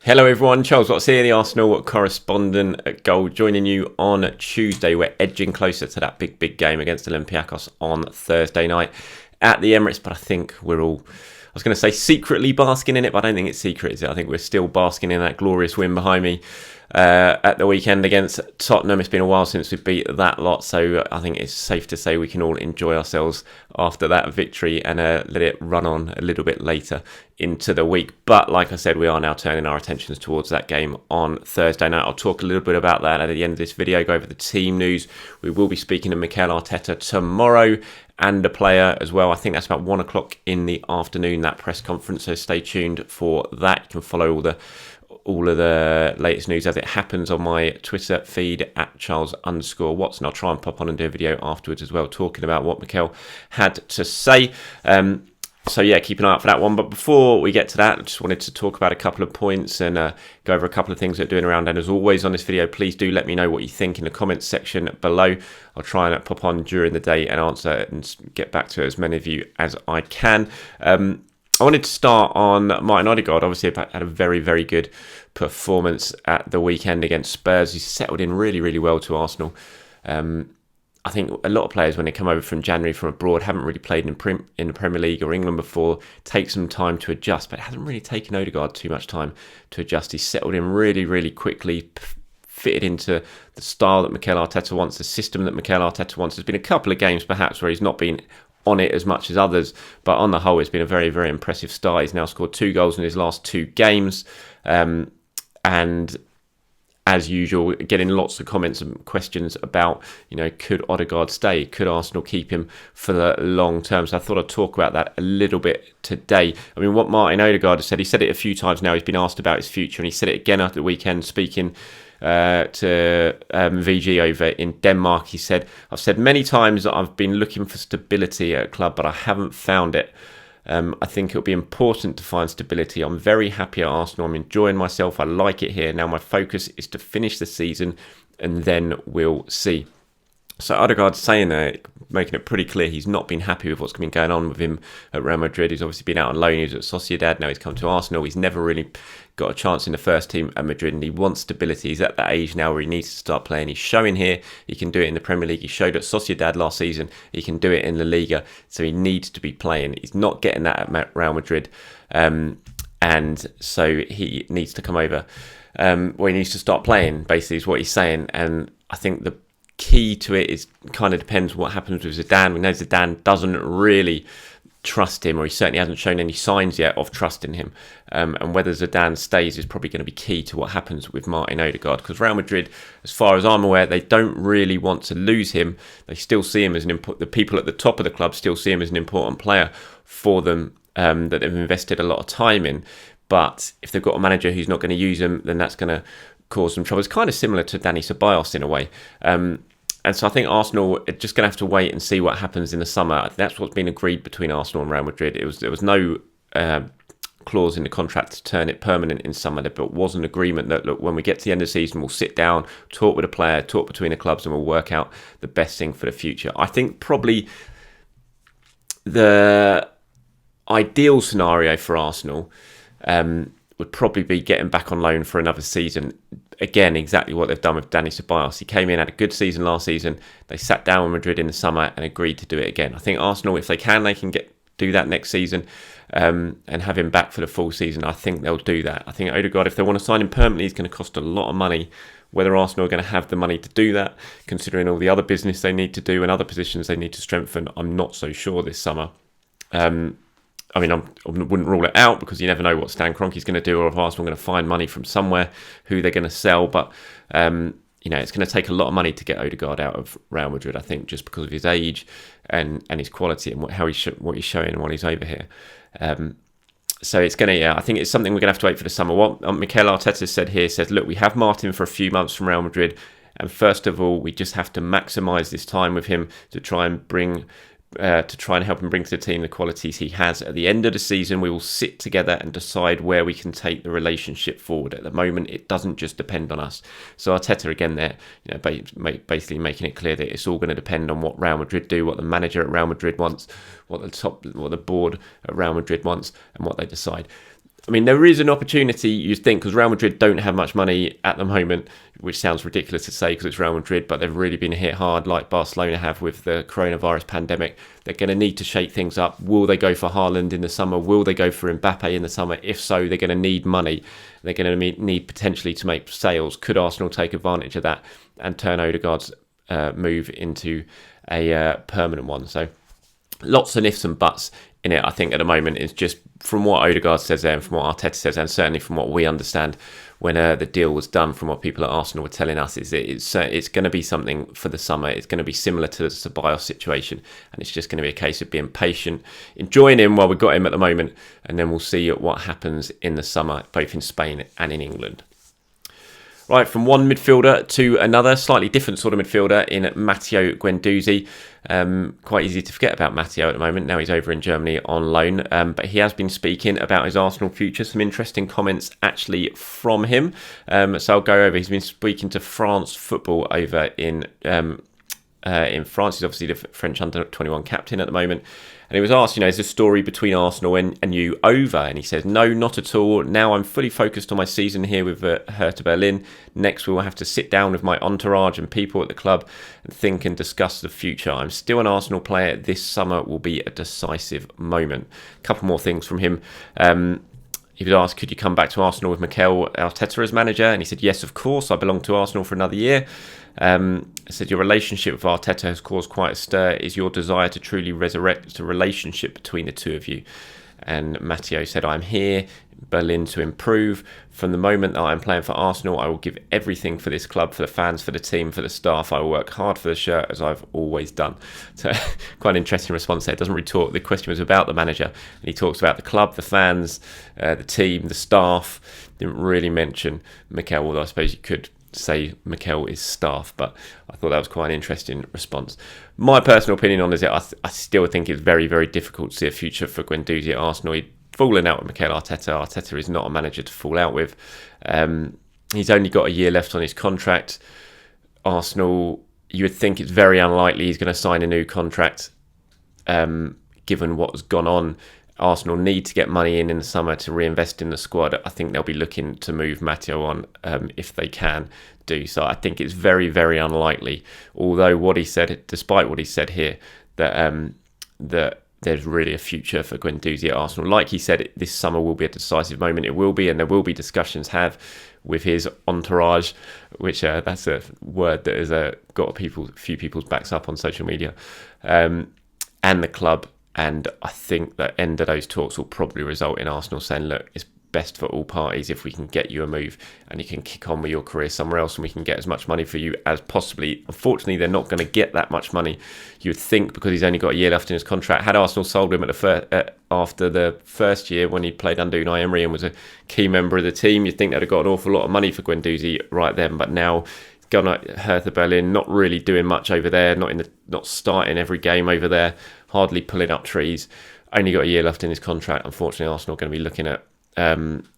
Hello everyone, Charles Watts here, the Arsenal correspondent at Goal, joining you on Tuesday. We're edging closer to that big game against Olympiacos on Thursday night at the Emirates, but I think we're all, I was going to say secretly basking in it, but I don't think it's secret, is it? I think we're still basking in that glorious win behind me at the weekend against Tottenham. It's been a while since we beat that lot, so I think it's safe to say we can all enjoy ourselves after that victory and let it run on a little bit later into the week. But like I said, we are now turning our attentions towards that game on Thursday night. I'll talk a little bit about that at the end of this video, go over the team news. We will be speaking to Mikel Arteta tomorrow and a player as well. I think that's about 1 o'clock in the afternoon, that press conference, so stay tuned for that. You can follow all of the latest news as it happens on my Twitter feed at Charles_Watson. I'll try and pop on and do a video afterwards as well, talking about what Mikel had to say. So yeah, keep an eye out for that one. But before we get to that, I just wanted to talk about a couple of points and go over a couple of things that are doing around. And as always on this video, please do let me know what you think in the comments section below. I'll try and pop on during the day and answer and get back to as many of you as I can. I wanted to start on Martin Odegaard. Obviously, had a very good performance at the weekend against Spurs. He's settled in really well to Arsenal. I think a lot of players, when they come over from January from abroad, haven't really played in the Premier League or England before, take some time to adjust, but it hasn't really taken Odegaard too much time to adjust. He's settled in really quickly, fitted into the style that Mikel Arteta wants, the system that Mikel Arteta wants. There's been a couple of games perhaps where he's not been on it as much as others, but on the whole it's been a very impressive start. He's now scored 2 goals in his last 2 games, and as usual, getting lots of comments and questions about, could Odegaard stay? Could Arsenal keep him for the long term? So I thought I'd talk about that a little bit today. I mean, what Martin Odegaard has said, he said it a few times now, he's been asked about his future, and he said it again after the weekend, speaking to VG over in Denmark. He said, I've said many times that I've been looking for stability at a club, but I haven't found it. I think it'll be important to find stability. I'm very happy at Arsenal. I'm enjoying myself. I like it here. Now my focus is to finish the season and then we'll see. So Odegaard's saying that, making it pretty clear he's not been happy with what's been going on with him at Real Madrid. He's obviously been out on loan. He was at Sociedad. Now he's come to Arsenal. He's never really got a chance in the first team at Madrid, and he wants stability. He's at that age now where he needs to start playing. He's showing here he can do it in the Premier League. He showed at Sociedad last season he can do it in La Liga. So he needs to be playing. He's not getting that at Real Madrid, and so he needs to come over. He needs to start playing, basically, is what he's saying. And I think the key to it is kind of depends what happens with Zidane. We know Zidane doesn't really trust him, or he certainly hasn't shown any signs yet of trusting him. And whether Zidane stays is probably going to be key to what happens with Martin Odegaard, because Real Madrid, as far as I'm aware, they don't really want to lose him. They still see him as the people at the top of the club still see him as an important player for them, that they've invested a lot of time in. But if they've got a manager who's not going to use him, then that's going to cause some trouble. It's kind of similar to Dani Ceballos in a way. And so I think Arsenal are just going to have to wait and see what happens in the summer. That's what's been agreed between Arsenal and Real Madrid. There was no clause in the contract to turn it permanent in summer. There was an agreement that, look, when we get to the end of the season, we'll sit down, talk with a player, talk between the clubs, and we'll work out the best thing for the future. I think probably the ideal scenario for Arsenal would probably be getting back on loan for another season. Again, exactly what they've done with Dani Ceballos. He came in, had a good season last season. They sat down with Madrid in the summer and agreed to do it again. I think Arsenal, if they can do that next season and have him back for the full season. I think they'll do that. I think Odegaard, if they want to sign him permanently, is going to cost a lot of money. Whether Arsenal are going to have the money to do that, considering all the other business they need to do and other positions they need to strengthen, I'm not so sure this summer. I wouldn't rule it out, because you never know what Stan Kroenke's going to do, or if Arsenal are going to find money from somewhere, who they're going to sell. But it's going to take a lot of money to get Odegaard out of Real Madrid, I think, just because of his age and his quality and what he's showing while he's over here. So it's going to, I think it's something we're going to have to wait for the summer. What Mikel Arteta said here says, look, we have Martin for a few months from Real Madrid, and first of all, we just have to maximise this time with him to try and help him bring to the team the qualities he has. At the end of the season, we will sit together and decide where we can take the relationship forward. At the moment, it doesn't just depend on us. So Arteta again there, basically making it clear that it's all going to depend on what Real Madrid do, what the manager at Real Madrid wants, what the board at Real Madrid wants, and what they decide. I mean, there is an opportunity, you'd think, because Real Madrid don't have much money at the moment, which sounds ridiculous to say because it's Real Madrid, but they've really been hit hard like Barcelona have with the coronavirus pandemic. They're going to need to shake things up. Will they go for Haaland in the summer? Will they go for Mbappe in the summer? If so, they're going to need money. They're going to need potentially to make sales. Could Arsenal take advantage of that and turn Odegaard's move into a permanent one? So lots of ifs and buts in it, I think, at the moment. It's just from what Odegaard says there and from what Arteta says, and certainly from what we understand when the deal was done, from what people at Arsenal were telling us, is it's going to be something for the summer. It's going to be similar to the Ceballos situation, and it's just going to be a case of being patient, enjoying him while we've got him at the moment, and then we'll see what happens in the summer, both in Spain and in England. Right, from one midfielder to another, slightly different sort of midfielder in Matteo Guendouzi. Quite easy to forget about Matteo at the moment. Now he's over in Germany on loan. But he has been speaking about his Arsenal future. Some interesting comments actually from him. So I'll go over. He's been speaking to France Football over in France. He's obviously the French under-21 captain at the moment. And he was asked, is the story between Arsenal and you over? And he says, no, not at all. Now I'm fully focused on my season here with Hertha Berlin. Next, we will have to sit down with my entourage and people at the club and think and discuss the future. I'm still an Arsenal player. This summer will be a decisive moment. A couple more things from him. He was asked, could you come back to Arsenal with Mikel Arteta as manager? And he said, yes, of course. I belong to Arsenal for another year. He said, your relationship with Arteta has caused quite a stir. Is your desire to truly resurrect the relationship between the two of you? And Matteo said, I'm here in Berlin to improve. From the moment that I'm playing for Arsenal, I will give everything for this club, for the fans, for the team, for the staff. I will work hard for the shirt as I've always done. So quite an interesting response there. It doesn't really talk. The question was about the manager, and he talks about the club, the fans, the team, the staff. Didn't really mention Mikel, although I suppose you could say Mikel is staff, but I thought that was quite an interesting response. My personal opinion on it, I still think it's very, very difficult to see a future for Guendouzi at Arsenal. He'd fallen out with Mikel Arteta. Arteta is not a manager to fall out with. He's only got a year left on his contract. Arsenal, you would think it's very unlikely he's going to sign a new contract, given what's gone on. Arsenal need to get money in the summer to reinvest in the squad. I think they'll be looking to move Matteo on if they can do so. I think it's very, very unlikely. Although what he said, despite what he said here, that there's really a future for Guendouzi at Arsenal. Like he said, this summer will be a decisive moment. It will be, and there will be discussions had with his entourage, which that's a word that has got a few people's backs up on social media, and the club. And I think the end of those talks will probably result in Arsenal saying, look, it's best for all parties if we can get you a move and you can kick on with your career somewhere else and we can get as much money for you as possibly. Unfortunately, they're not going to get that much money, you would think, because he's only got a year left in his contract. Had Arsenal sold him after the first year when he played under Unai Emery and was a key member of the team, you'd think they'd have got an awful lot of money for Guendouzi right then. But now gone at Hertha Berlin, not really doing much over there, not starting every game over there, hardly pulling up trees. Only got a year left in his contract. Unfortunately, Arsenal are going to be looking at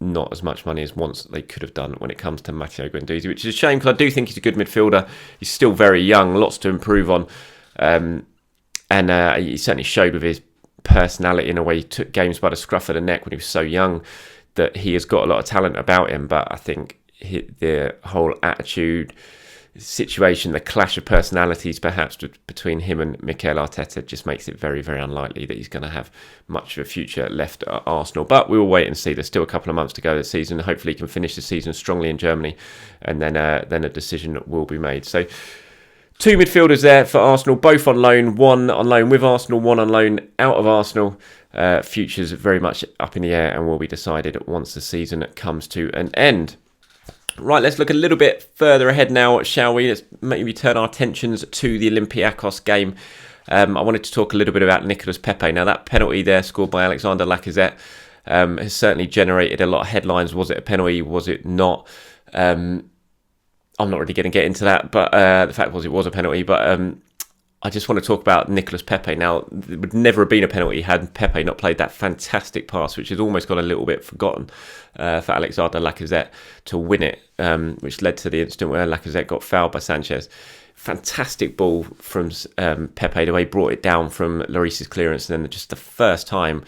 not as much money as once they could have done when it comes to Matteo Guendouzi, which is a shame because I do think he's a good midfielder. He's still very young, lots to improve on, and he certainly showed with his personality in a way. He took games by the scruff of the neck when he was so young, that he has got a lot of talent about him. But I think the whole attitude situation, the clash of personalities perhaps between him and Mikel Arteta just makes it very, very unlikely that he's going to have much of a future left at Arsenal. But we will wait and see. There's still a couple of months to go this season. Hopefully he can finish the season strongly in Germany, and then a decision will be made. So two midfielders there for Arsenal, both on loan, one on loan with Arsenal, one on loan out of Arsenal. Futures very much up in the air and will be decided once the season comes to an end. Right, let's look a little bit further ahead now, shall we? Let's maybe turn our attentions to the Olympiacos game. I wanted to talk a little bit about Nicolas Pepe. Now, that penalty there scored by Alexander Lacazette has certainly generated a lot of headlines. Was it a penalty? Was it not? I'm not really going to get into that, but the fact was it was a penalty. But I just want to talk about Nicolas Pepe. Now, it would never have been a penalty had Pepe not played that fantastic pass, which has almost got a little bit forgotten, for Alexander Lacazette to win it, which led to the instant where Lacazette got fouled by Sanchez. Fantastic ball from Pepe, the way he brought it down from Lloris's clearance, and then just the first time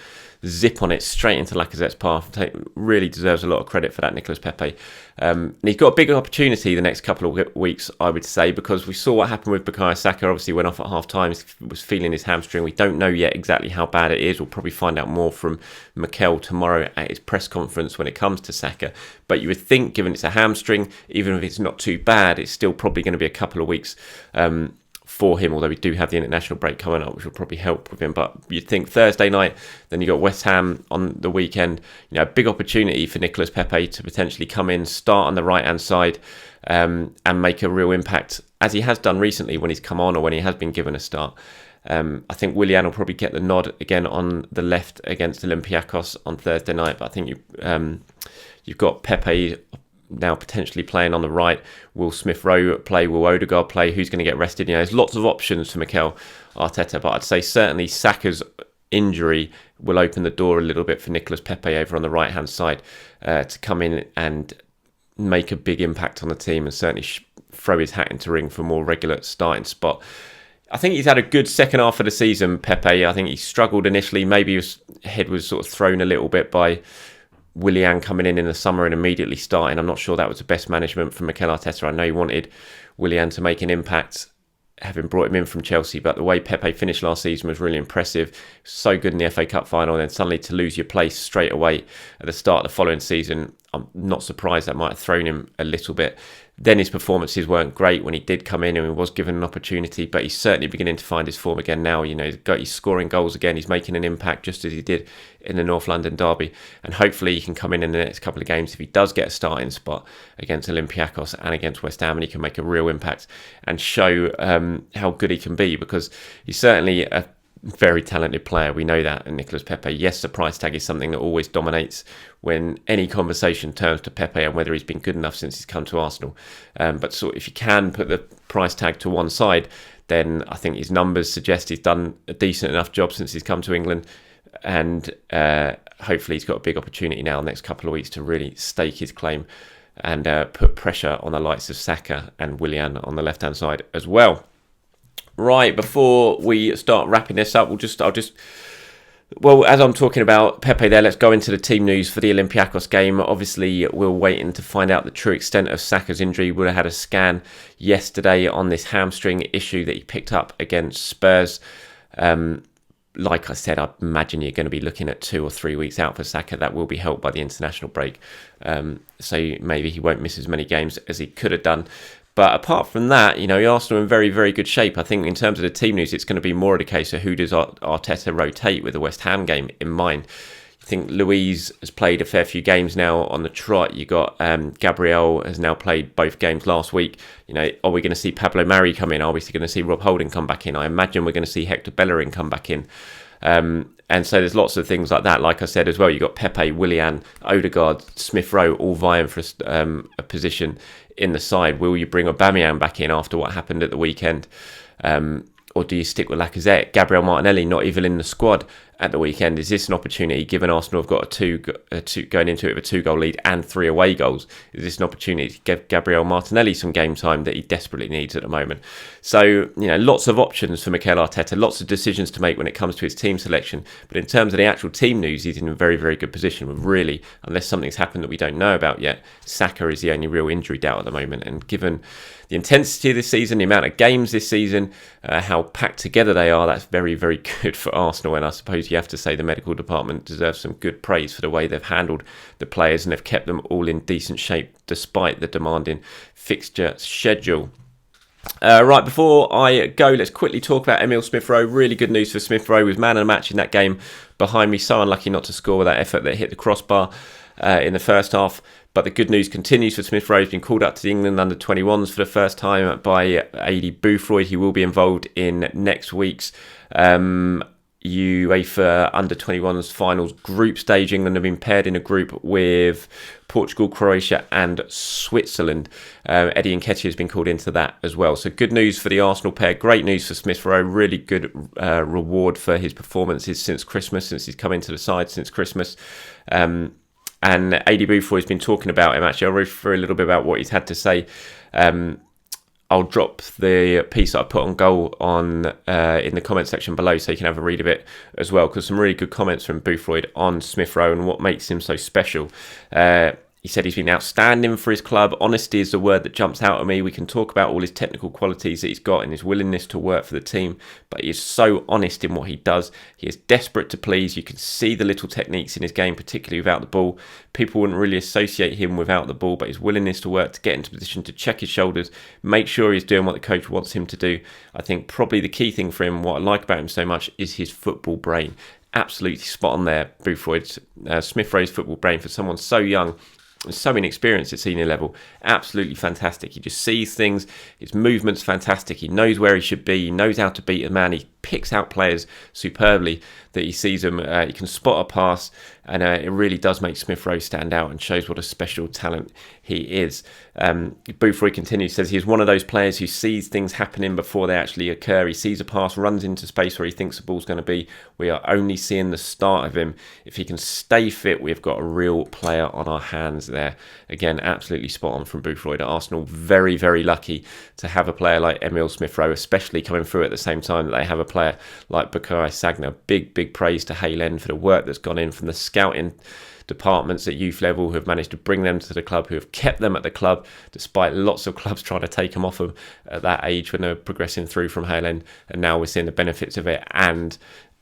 zip on it straight into Lacazette's path. Really deserves a lot of credit for that, Nicolas Pepe. And he's got a big opportunity the next couple of weeks, I would say, because we saw what happened with Bukayo Saka. Obviously went off at half-time, was feeling his hamstring. We don't know yet exactly how bad it is. We'll probably find out more from Mikel tomorrow at his press conference when it comes to Saka. But you would think, given it's a hamstring, even if it's not too bad, it's still probably going to be a couple of weeks for him, although we do have the international break coming up, which will probably help with him. But you'd think Thursday night, then you got West Ham on the weekend. A big opportunity for Nicolas Pepe to potentially come in, start on the right-hand side, and make a real impact, as he has done recently when he's come on or when he has been given a start. I think Willian will probably get the nod again on the left against Olympiacos on Thursday night, but I think you've got Pepe now potentially playing on the right. Will Smith Rowe play? Will Odegaard play? Who's going to get rested? There's lots of options for Mikel Arteta, but I'd say certainly Saka's injury will open the door a little bit for Nicolas Pepe over on the right-hand side to come in and make a big impact on the team and certainly throw his hat into ring for a more regular starting spot. I think he's had a good second half of the season, Pepe. I think he struggled initially. Maybe his head was sort of thrown a little bit by Willian coming in the summer and immediately starting. I'm not sure that was the best management from Mikel Arteta. I know he wanted Willian to make an impact, having brought him in from Chelsea, but the way Pepe finished last season was really impressive. So good in the FA Cup final, and then suddenly to lose your place straight away at the start of the following season, I'm not surprised that might have thrown him a little bit. Then his performances weren't great when he did come in and he was given an opportunity, but he's certainly beginning to find his form again now. He's scoring goals again. He's making an impact just as he did in the North London derby. And hopefully he can come in the next couple of games if he does get a starting spot against Olympiacos and against West Ham, and he can make a real impact and show how good he can be, because he's certainly a very talented player. We know that. And Nicolas Pepe, yes, the price tag is something that always dominates when any conversation turns to Pepe and whether he's been good enough since he's come to Arsenal. But so if you can put the price tag to one side, then I think his numbers suggest he's done a decent enough job since he's come to England. And hopefully he's got a big opportunity now the next couple of weeks to really stake his claim and put pressure on the likes of Saka and Willian on the left-hand side as well. Right, before we start wrapping this up, as I'm talking about Pepe there, let's go into the team news for the Olympiacos game. Obviously, we're waiting to find out the true extent of Saka's injury. We would have had a scan yesterday on this hamstring issue that he picked up against Spurs. Like I said, I imagine you're going to be looking at 2 or 3 weeks out for Saka. That will be helped by the international break. So maybe he won't miss as many games as he could have done. But apart from that, Arsenal are in very, very good shape. I think in terms of the team news, it's going to be more of the case of who does Arteta rotate with the West Ham game in mind. I think Luiz has played a fair few games now on the trot. You got Gabriel has now played both games last week. Are we going to see Pablo Mari come in? Are we going to see Rob Holding come back in? I imagine we're going to see Hector Bellerin come back in. And so there's lots of things like that. Like I said as well, you got Pepe, Willian, Odegaard, Smith Rowe all vying for a position in the side. Will you bring Aubameyang back in after what happened at the weekend? Or do you stick with Lacazette? Gabriel Martinelli not even in the squad at the weekend. Is this an opportunity, given Arsenal have got a two going into it with a 2-goal lead and 3 away goals? Is this an opportunity to give Gabriel Martinelli some game time that he desperately needs at the moment? So, lots of options for Mikel Arteta, lots of decisions to make when it comes to his team selection. But in terms of the actual team news, he's in a very, very good position. With really, unless something's happened that we don't know about yet, Saka is the only real injury doubt at the moment. And given the intensity of this season, the amount of games this season, how packed together they are, that's very, very good for Arsenal. And I suppose you have to say the medical department deserves some good praise for the way they've handled the players and they've kept them all in decent shape despite the demanding fixture schedule. Right, before I go, let's quickly talk about Emile Smith Rowe. Really good news for Smith Rowe. He was man of the match in that game behind me. So unlucky not to score with that effort that hit the crossbar in the first half. But the good news continues for Smith Rowe. He's been called up to the England under-21s for the first time by Adi Boothroyd. He will be involved in next week's UEFA under-21s finals group stage. England have been paired in a group with Portugal, Croatia and Switzerland. Eddie Nketiah has been called into that as well. So good news for the Arsenal pair. Great news for Smith Rowe. Really good reward for his performances since Christmas, since he's come into the side since Christmas. And Adi Boothroyd has been talking about him. Actually, I'll read through a little bit about what he's had to say. I'll drop the piece that I put on Goal on in the comment section below, so you can have a read of it as well, because some really good comments from Boothroyd on Smith Rowe and what makes him so special. He said he's been outstanding for his club. Honesty is the word that jumps out at me. We can talk about all his technical qualities that he's got and his willingness to work for the team, but he is so honest in what he does. He is desperate to please. You can see the little techniques in his game, particularly without the ball. People wouldn't really associate him without the ball, but his willingness to work, to get into position, to check his shoulders, make sure he's doing what the coach wants him to do. I think probably the key thing for him, what I like about him so much, is his football brain. Absolutely spot on there, Boothroyd. Smith Rowe's football brain for someone so young, so inexperienced at senior level, absolutely fantastic. He just sees things, his movement's fantastic, he knows where he should be, he knows how to beat a man, he picks out players superbly that he sees them, he can spot a pass, and it really does make Smith Rowe stand out and shows what a special talent he is. Boothroyd continues, says he's one of those players who sees things happening before they actually occur. He sees a pass, runs into space where he thinks the ball's going to be. We are only seeing the start of him. If he can stay fit, we've got a real player on our hands there. Again, absolutely spot on from Boothroyd at Arsenal. Very, very lucky to have a player like Emile Smith Rowe, especially coming through at the same time that they have a player like Bukayo Sagna. Big praise to Hale End for the work that's gone in from the scouting departments at youth level, who have managed to bring them to the club, who have kept them at the club despite lots of clubs trying to take them off them at that age when they're progressing through from Hale End. And now we're seeing the benefits of it, and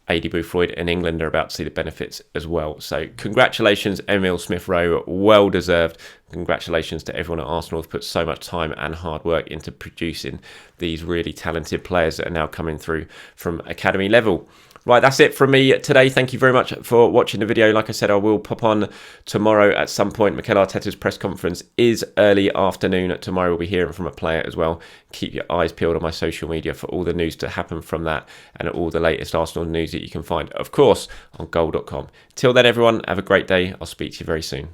AD Boothroyd in England are about to see the benefits as well. So congratulations, Emile Smith Rowe, well deserved. Congratulations to everyone at Arsenal who've put so much time and hard work into producing these really talented players that are now coming through from academy level. Right, that's it from me today. Thank you very much for watching the video. Like I said, I will pop on tomorrow at some point. Mikel Arteta's press conference is early afternoon. Tomorrow we'll be hearing from a player as well. Keep your eyes peeled on my social media for all the news to happen from that and all the latest Arsenal news that you can find, of course, on goal.com. Till then, everyone, have a great day. I'll speak to you very soon.